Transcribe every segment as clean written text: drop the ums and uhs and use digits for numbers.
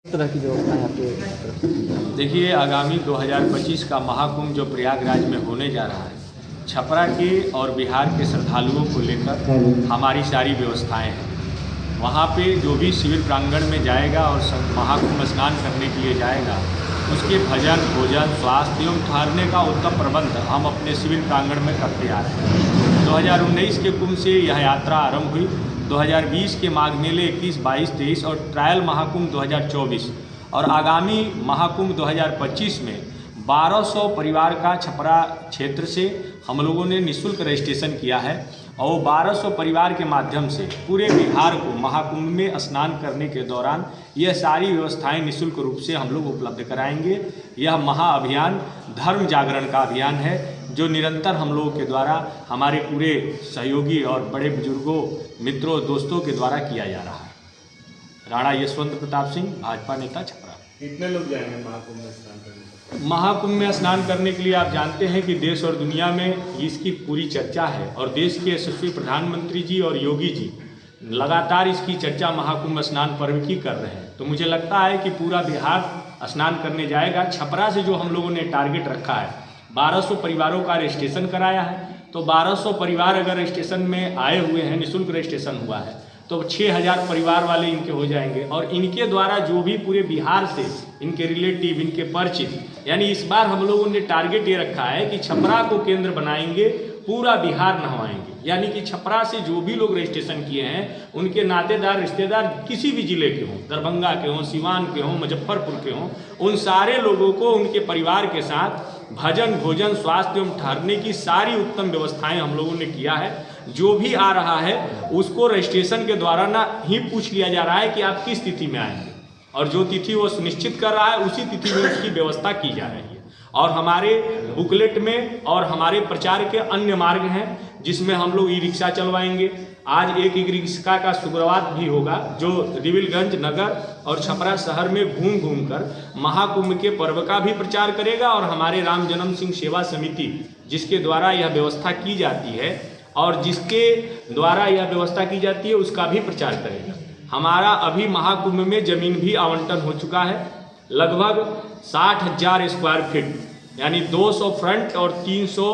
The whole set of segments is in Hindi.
तरह की व्यवस्थाएं आपके तरफ से की जा रही हैं? देखिए, आगामी 2025 का महाकुंभ जो प्रयागराज में होने जा रहा है, छपरा के और बिहार के श्रद्धालुओं को लेकर हमारी सारी व्यवस्थाएं हैं। वहाँ पे जो भी शिविर प्रांगण में जाएगा और महाकुंभ स्नान करने के लिए जाएगा, उसके भजन, भोजन, स्वास्थ्य एवं ठहरने का उत्तम प्रबंध हम अपने शिविर प्रांगण में करते आ रहे हैं। 2019 के कुंभ से यह यात्रा आरंभ हुई। 2020 के माघ मेले 21, 22, 23 और ट्रायल महाकुंभ 2024 और आगामी महाकुंभ 2025 में 1200 परिवार का छपरा क्षेत्र से हम लोगों ने निःशुल्क रजिस्ट्रेशन किया है और 1200 परिवार के माध्यम से पूरे बिहार को महाकुंभ में स्नान करने के दौरान यह सारी व्यवस्थाएं निःशुल्क रूप से हम लोग उपलब्ध कराएंगे। यह महाअभियान धर्म जागरण का अभियान है जो निरंतर हम लोगों के द्वारा हमारे पूरे सहयोगी और बड़े बुजुर्गों, मित्रों, दोस्तों के द्वारा किया जा रहा है। राणा यशवंत प्रताप सिंह, भाजपा नेता, छपरा। कितने लोग जाएंगे महाकुंभ में स्नान करने? महाकुंभ में स्नान करने के लिए आप जानते हैं कि देश और दुनिया में इसकी पूरी चर्चा है और देश के यशस्वी प्रधानमंत्री जी और योगी जी लगातार इसकी चर्चा महाकुंभ स्नान पर्व की कर रहे हैं। तो मुझे लगता है कि पूरा बिहार स्नान करने जाएगा। छपरा से जो हम लोगों ने टारगेट रखा है, 1200 परिवारों का रजिस्ट्रेशन कराया है, तो 1200 परिवार अगर रजिस्ट्रेशन में आए हुए हैं, निःशुल्क रजिस्ट्रेशन हुआ है, तो 6000 परिवार वाले इनके हो जाएंगे और इनके द्वारा जो भी पूरे बिहार से इनके रिलेटिव, इनके परिचित, यानी इस बार हम लोगों ने टारगेट ये रखा है कि छपरा को केंद्र बनाएंगे, पूरा बिहार नहवाएंगे। यानी कि छपरा से जो भी लोग रजिस्ट्रेशन किए हैं उनके नातेदार, रिश्तेदार किसी भी जिले के हों, दरभंगा के हों, सिवान के हों, मुजफ्फरपुर के हों, उन सारे लोगों को उनके परिवार के साथ भजन, भोजन, स्वास्थ्य एवं ठहरने की सारी उत्तम व्यवस्थाएं हम लोगों ने किया है। जो भी आ रहा है उसको रजिस्ट्रेशन के द्वारा ना ही पूछ लिया जा रहा है कि आप किस तिथि में आएंगे, और जो तिथि वो सुनिश्चित कर रहा है उसी तिथि में उसकी व्यवस्था की जा रही है। और हमारे बुकलेट में और हमारे प्रचार के अन्य मार्ग हैं जिसमें हम लोग ई रिक्शा चलवाएंगे। आज एक ई रिक्शा का शुक्रवार भी होगा जो रिविलगंज नगर और छपरा शहर में घूम घूम कर महाकुंभ के पर्व का भी प्रचार करेगा और हमारे राम जन्म सिंह सेवा समिति जिसके द्वारा यह व्यवस्था की जाती है और जिसके द्वारा यह व्यवस्था की जाती है उसका भी प्रचार करेगा। हमारा अभी महाकुंभ में जमीन भी आवंटन हो चुका है, लगभग 60,000 स्क्वायर फीट, यानी 200 फ्रंट और 300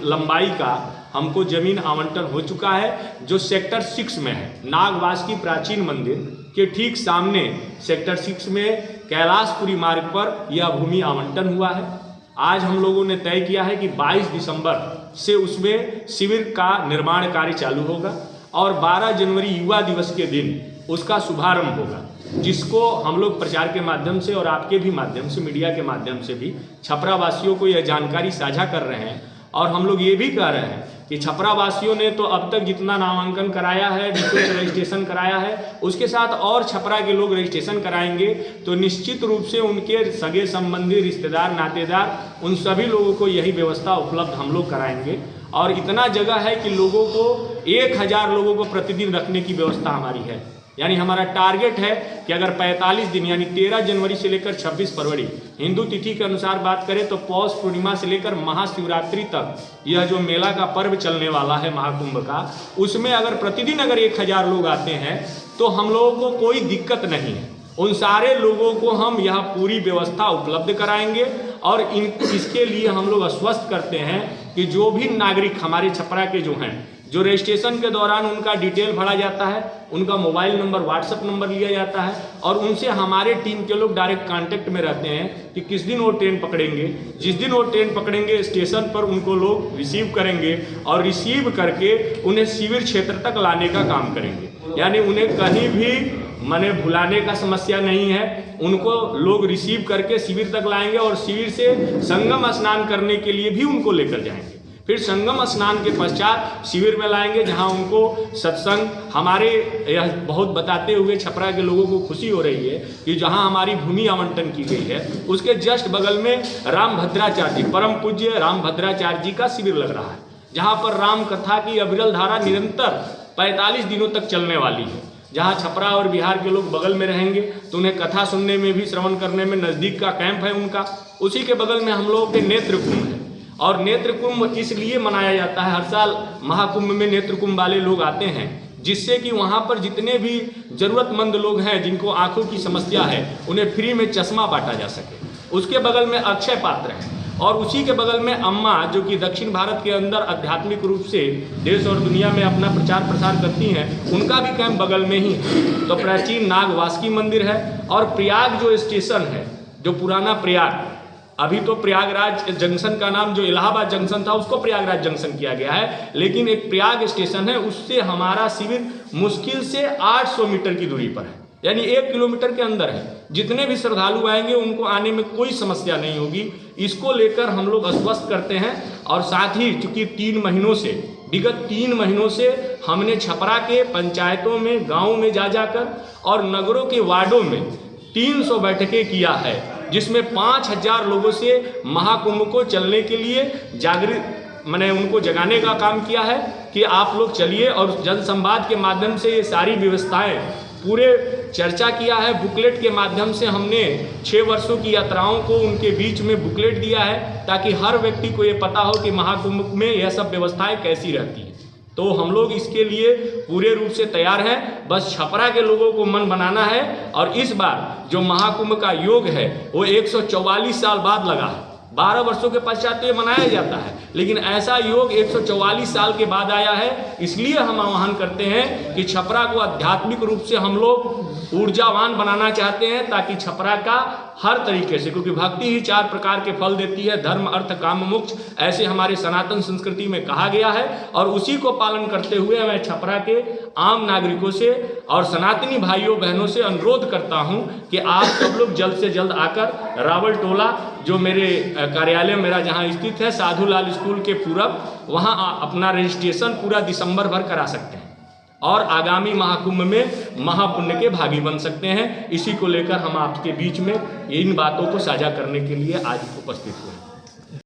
लंबाई का हमको जमीन आवंटन हो चुका है, जो सेक्टर 6 में है। नागवासुकी प्राचीन मंदिर के ठीक सामने सेक्टर 6 में कैलाशपुरी मार्ग पर यह भूमि आवंटन हुआ है। आज हम लोगों ने तय किया है कि 22 दिसंबर से उसमें शिविर का निर्माण कार्य चालू होगा और 12 जनवरी युवा दिवस के दिन उसका शुभारंभ होगा, जिसको हम लोग प्रचार के माध्यम से और आपके भी माध्यम से, मीडिया के माध्यम से भी छपरा वासियों को यह जानकारी साझा कर रहे हैं। और हम लोग ये भी कह रहे हैं कि छपरा वासियों ने तो अब तक जितना नामांकन कराया है, रजिस्ट्रेशन कराया है, उसके साथ और छपरा के लोग रजिस्ट्रेशन कराएंगे तो निश्चित रूप से उनके सगे संबंधी, रिश्तेदार, नातेदार, उन सभी लोगों को यही व्यवस्था उपलब्ध हम लोग कराएंगे। और इतना जगह है कि लोगों को 1000 लोगों को प्रतिदिन रखने की व्यवस्था हमारी है। यानी हमारा टारगेट है कि अगर 45 दिन यानी 13 जनवरी से लेकर 26 फरवरी हिंदू तिथि के अनुसार बात करें तो पौष पूर्णिमा से लेकर महाशिवरात्रि तक यह जो मेला का पर्व चलने वाला है महाकुंभ का, उसमें अगर प्रतिदिन अगर 1000 लोग आते हैं तो हम लोगों को कोई दिक्कत नहीं है। उन सारे लोगों को हम यह पूरी व्यवस्था उपलब्ध कराएंगे और इसके लिए हम लोग आश्वस्त करते हैं कि जो भी नागरिक हमारे छपरा के जो हैं, जो रजिस्ट्रेशन के दौरान उनका डिटेल भरा जाता है, उनका मोबाइल नंबर, व्हाट्सएप नंबर लिया जाता है और उनसे हमारे टीम के लोग डायरेक्ट कांटेक्ट में रहते हैं कि किस दिन वो ट्रेन पकड़ेंगे। जिस दिन वो ट्रेन पकड़ेंगे स्टेशन पर उनको लोग रिसीव करेंगे और रिसीव करके उन्हें शिविर क्षेत्र तक लाने का काम करेंगे। यानी उन्हें कहीं भी मने भुलाने का समस्या नहीं है, उनको लोग रिसीव करके शिविर तक लाएंगे और शिविर से संगम स्नान करने के लिए भी उनको लेकर जाएंगे। फिर संगम स्नान के पश्चात शिविर में लाएंगे जहां उनको सत्संग, हमारे यह बहुत बताते हुए छपरा के लोगों को खुशी हो रही है कि जहां हमारी भूमि आवंटन की गई है उसके जस्ट बगल में रामभद्राचार्य जी, परम पूज्य रामभद्राचार्य जी का शिविर लग रहा है, जहां पर राम कथा की अविरल धारा निरंतर 45 दिनों तक चलने वाली है। जहां छपरा और बिहार के लोग बगल में रहेंगे तो उन्हें कथा सुनने में भी, श्रवण करने में नज़दीक का कैंप है उनका। उसी के बगल में हम लोगों के नेत्र कुंभ है और नेत्र कुंभ इसलिए मनाया जाता है, हर साल महाकुंभ में नेत्र कुंभ वाले लोग आते हैं जिससे कि वहाँ पर जितने भी ज़रूरतमंद लोग हैं जिनको आंखों की समस्या है उन्हें फ्री में चश्मा बांटा जा सके। उसके बगल में अक्षय पात्र है और उसी के बगल में अम्मा, जो कि दक्षिण भारत के अंदर आध्यात्मिक रूप से देश और दुनिया में अपना प्रचार प्रसार करती हैं, उनका भी कैंप बगल में ही है। तो प्राचीन नाग वासुकी मंदिर है और प्रयाग जो स्टेशन है, जो पुराना प्रयाग, अभी तो प्रयागराज जंक्शन का नाम जो इलाहाबाद जंक्शन था उसको प्रयागराज जंक्शन किया गया है, लेकिन एक प्रयाग स्टेशन है, उससे हमारा शिविर मुश्किल से 800 मीटर की दूरी पर है, यानी 1 किलोमीटर के अंदर है। जितने भी श्रद्धालु आएंगे उनको आने में कोई समस्या नहीं होगी। इसको लेकर हम लोग आश्वस्त करते हैं। और साथ ही चूँकि विगत 3 महीनों से हमने छपरा के पंचायतों में, गाँव में जाकर और नगरों के वार्डों में 300 बैठकें किया है, जिसमें 5000 लोगों से महाकुंभ को चलने के लिए मैंने उनको जगाने का काम किया है कि आप लोग चलिए। और जन संवाद के माध्यम से ये सारी व्यवस्थाएं पूरे चर्चा किया है। बुकलेट के माध्यम से हमने 6 वर्षों की यात्राओं को उनके बीच में बुकलेट दिया है, ताकि हर व्यक्ति को ये पता हो कि महाकुंभ में यह सब व्यवस्थाएं कैसी रहती हैं। तो हम लोग इसके लिए पूरे रूप से तैयार हैं, बस छपरा के लोगों को मन बनाना है। और इस बार जो महाकुंभ का योग है वो 144 साल बाद लगा है। 12 वर्षों के पश्चात ये मनाया जाता है, लेकिन ऐसा योग 144 साल के बाद आया है। इसलिए हम आह्वान करते हैं कि छपरा को आध्यात्मिक रूप से हम लोग ऊर्जावान बनाना चाहते हैं, ताकि छपरा का हर तरीके से, क्योंकि भक्ति ही 4 प्रकार के फल देती है, धर्म अर्थ काम मोक्ष, ऐसे हमारे सनातन संस्कृति में कहा गया है। और उसी को पालन करते हुए मैं छपरा के आम नागरिकों से और सनातनी भाइयों बहनों से अनुरोध करता हूं कि आप सब लोग जल्द से जल्द आकर रावल टोला, जो मेरे कार्यालय मेरा जहां स्थित है, साधुलाल स्कूल के पूरब, वहां अपना रजिस्ट्रेशन पूरा दिसंबर भर करा सकते हैं और आगामी महाकुंभ में महापुण्य के भागी बन सकते हैं। इसी को लेकर हम आपके बीच में इन बातों को साझा करने के लिए आज उपस्थित हुए।